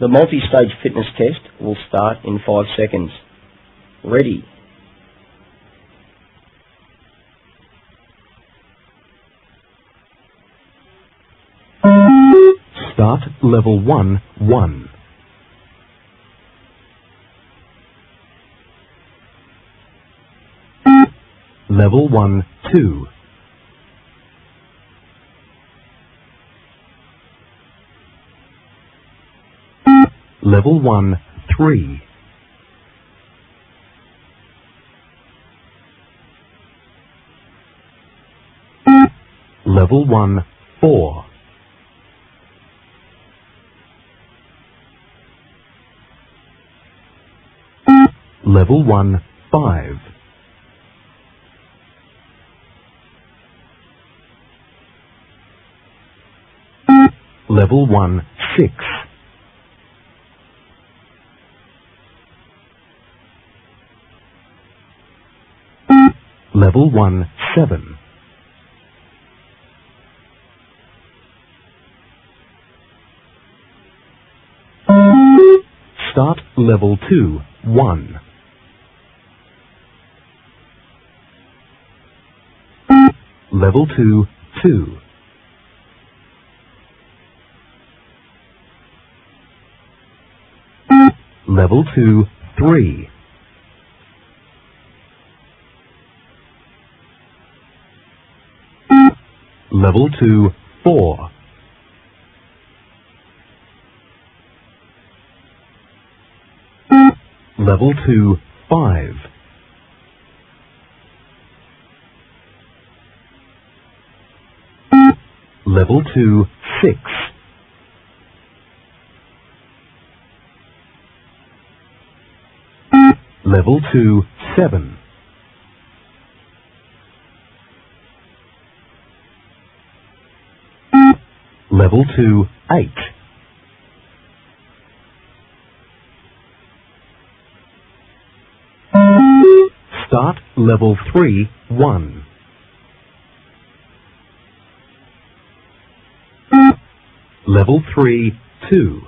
The multi-stage fitness test will start in 5 seconds. Ready. Start level 1, 1. Level 1, 2. Level 1, 3. Level 1, 4. Level 1, 5. Level 1, 6. Level 1, 7. Start level 2, 1. Level 2, 2. Level 2, 3. Level 2, 4. Level 2, 5. Level 2, 6. Level 2, 7. Level 2, 8. Start level 3, 1. Level 3, 2.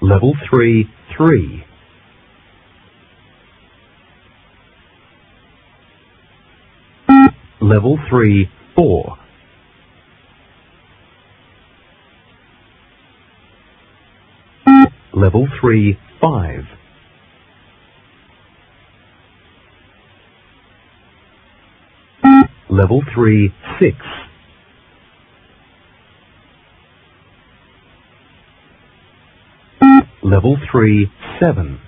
Level 3, 3. Level 3, 4. Level 3, 5. Level 3, 6. Level 3, 7.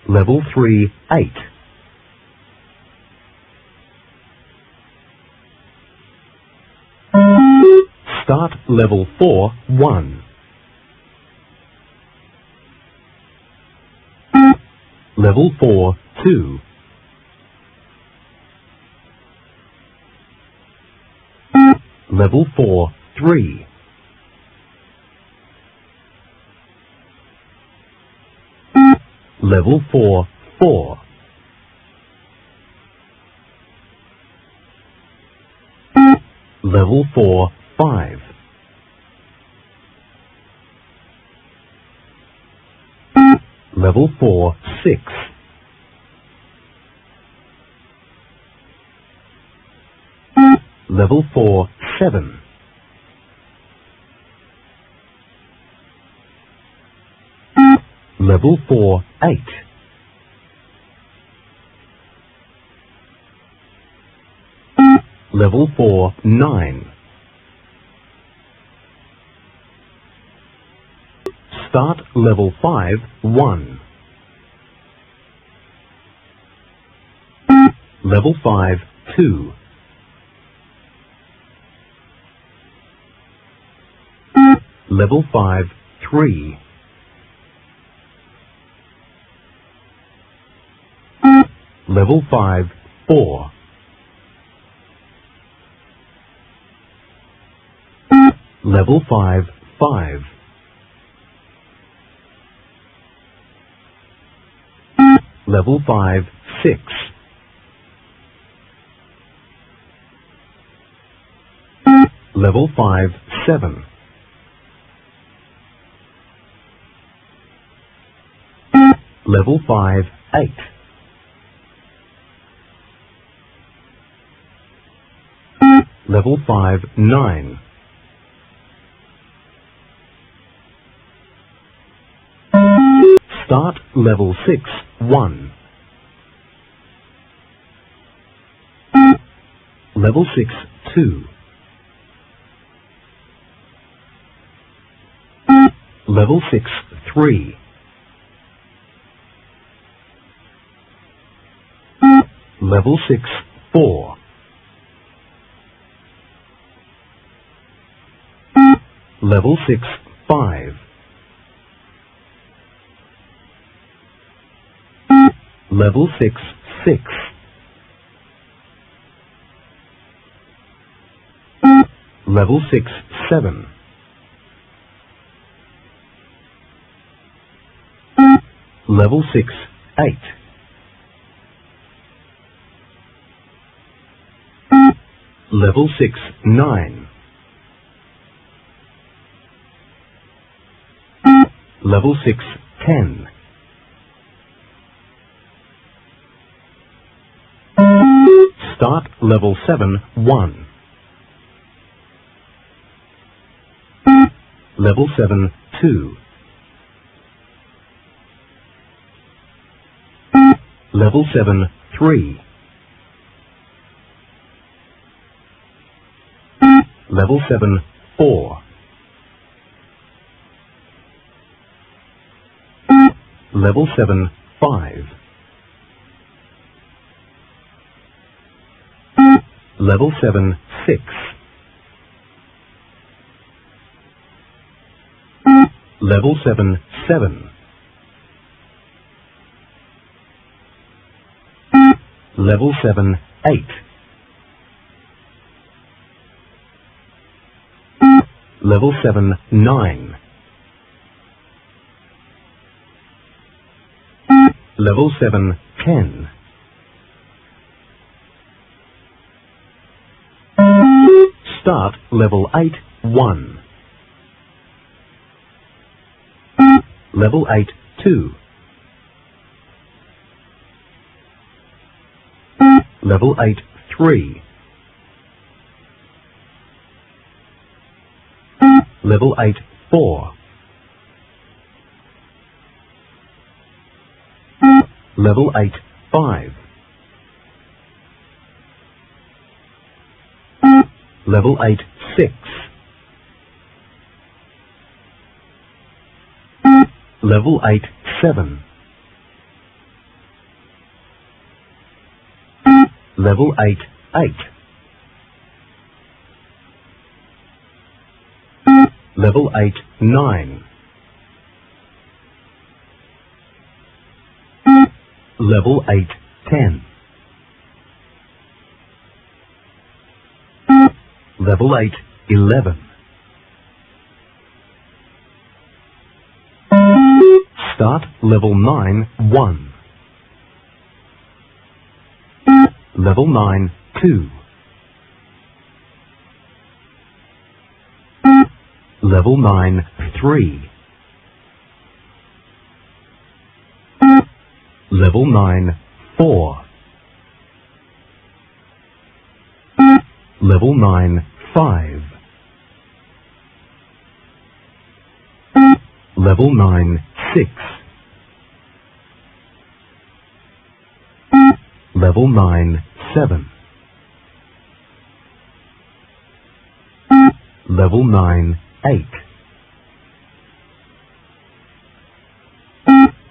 Level 3, 8. Start level 4, 1. Level 4, 2. Level 4, 3. Level 4, 4. Level 4, 5. Level 4, 6. Level 4, 7. Level 4, 8. Level 4, 9. Start level 5, 1. Level 5, 2. Level 5, 3. Level 5, 4. Level 5, 5. Level 5, 6. Level 5, 7. Level 5, 8. Level 5, 9. Start Level 6, 1. Level 6, 2. Level 6, 3. Level 6, 4. Level 6, 5. Level 6, 6. Level 6, 7. Level 6, 8. Level 6, 9. Level 6, 10. Start Level 7, 1. Level 7, 2. Level 7, 3. Level 7, 4. Level 7, 5. Level 7, 6. Level 7, 7. Level 7, 8. Level 7, 9. Level 7, 10. Start Level 8, 1. Level 8, 2. Level 8, 3. Level 8, 4. Level 8, 5. Level 8, 6. Level 8, 7. Level 8, 8. Level 8, 9. Level 8, 10. Level 8, 11. Start Level 9, 1. Level 9, 2. Level 9, 3. Level 9, 4. Level 9, 5. Level 9, 6. Level 9, 7. Level 9, 8.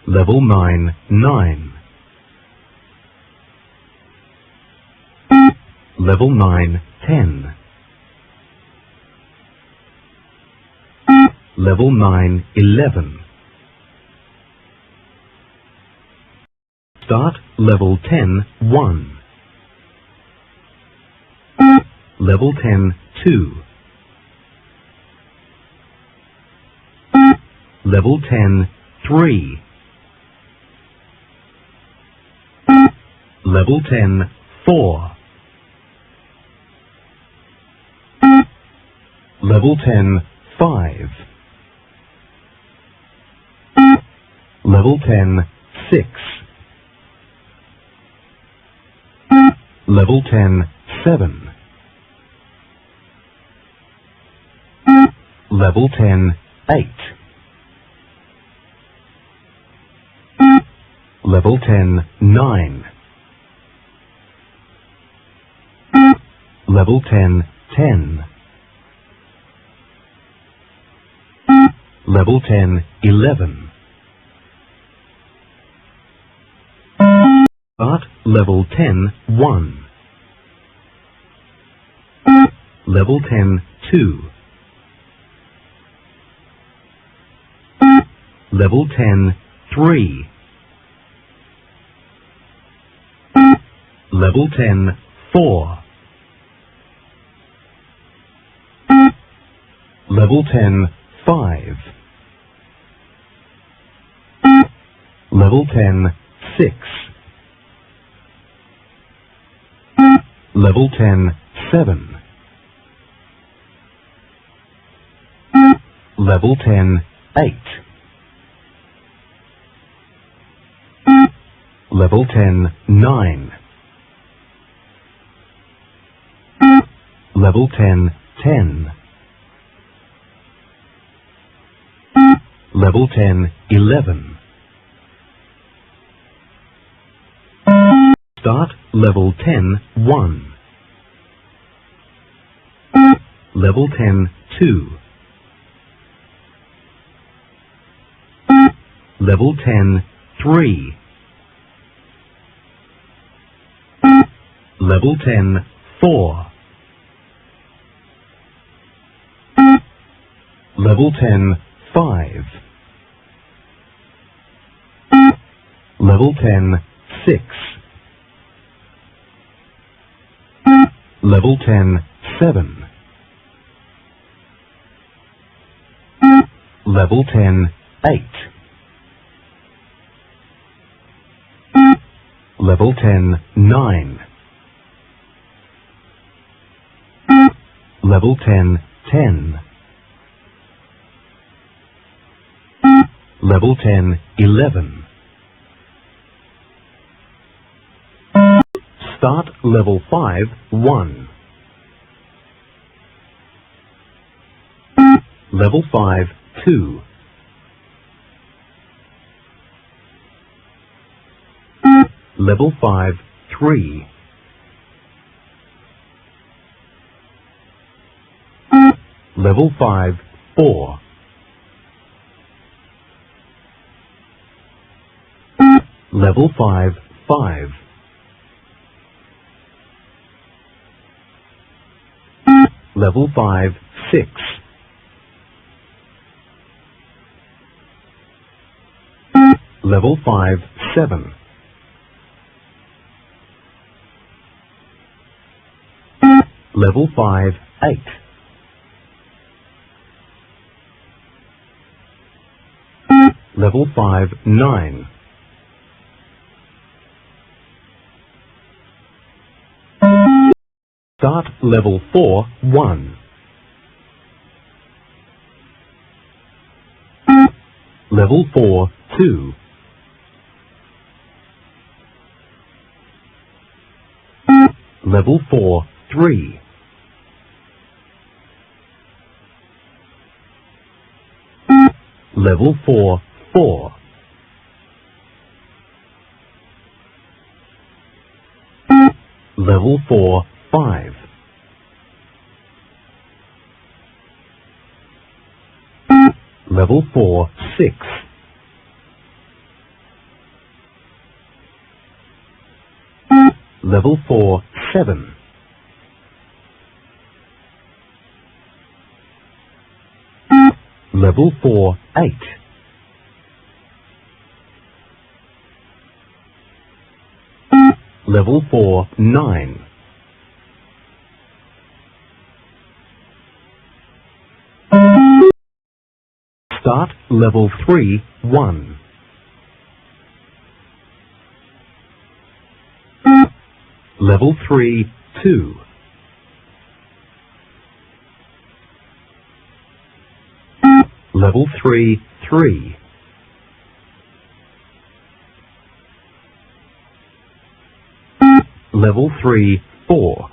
Level 9, 9. Level 9, 10. Level 9, 11. Start Level 10, 1. Level 10, 2. Level 10, 3. Level 10, 4. Level 10, 5. Level 10, 6. Level 10, 7. Level 10, 8. Level 10, 9. Level 10, 10. Level 10, 11. Start Level 10, 1. Level 10, 2. Level 10, 3. Level 10, 4. Level 10, 5. Level 10, 6. Level 10, 7. Level 10, 8. Level 10, 9. Level 10, 10. Level 10, 11. Start Level 10, 1. Level 10, 2. Level 10, 3. Level 10, 4. Level 10, 5. Level 10, 6. Level 10, 7. Level 10, 8. Level 10, 9. Level 10, 10. Level 10, 11. Start Level 5, 1. Level 5, 2. Level 5, 3. Level 5, 4. Level 5, 5. Level 5, 6. Level 5, 7. Level 5, 8. Level 5, 9. Start Level 4, 1. Level 4, 2. Level 4, 3. Level 4, 4. Level 4, 5. Level 4, 6. Level 4, 7. Level 4, 8. Level 4, 9. Start Level 3, 1. Level 3, 2. Level 3, 3. Level 3, 4.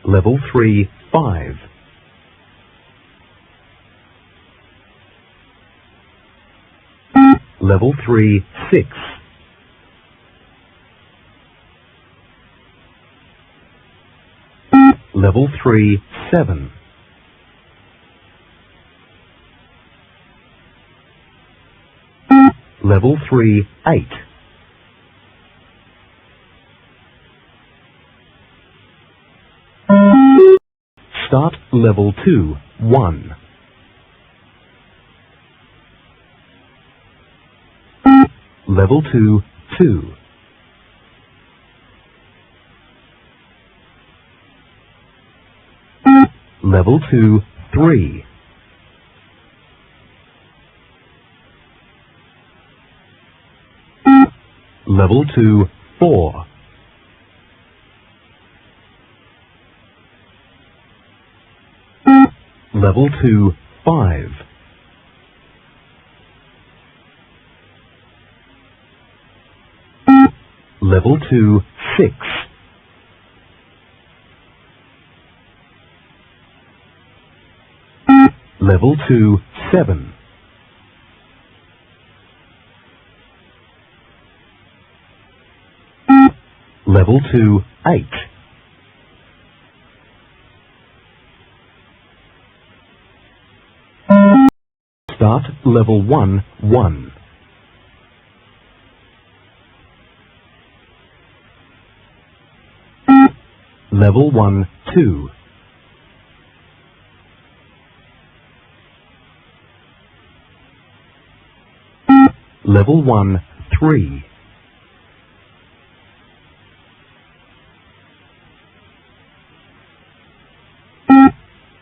Level 3, 5. Level 3, 6. Level 3, 7. Level 3, 8. Start Level 2, 1. Level 2, 2. Level 2, 3. Level 2, 4. Level 2, 5. Level 2, 6. Level 2, 7. Level 2, 8. Start Level 1, 1. Level 1, 2. Level 1, 3.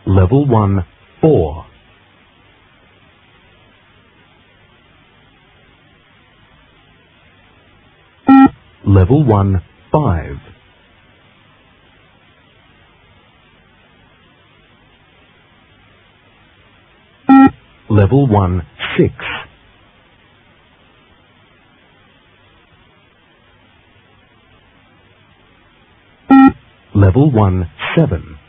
Level 1, 4. Level 1, 5. Level 1, 6. Level 1, 7.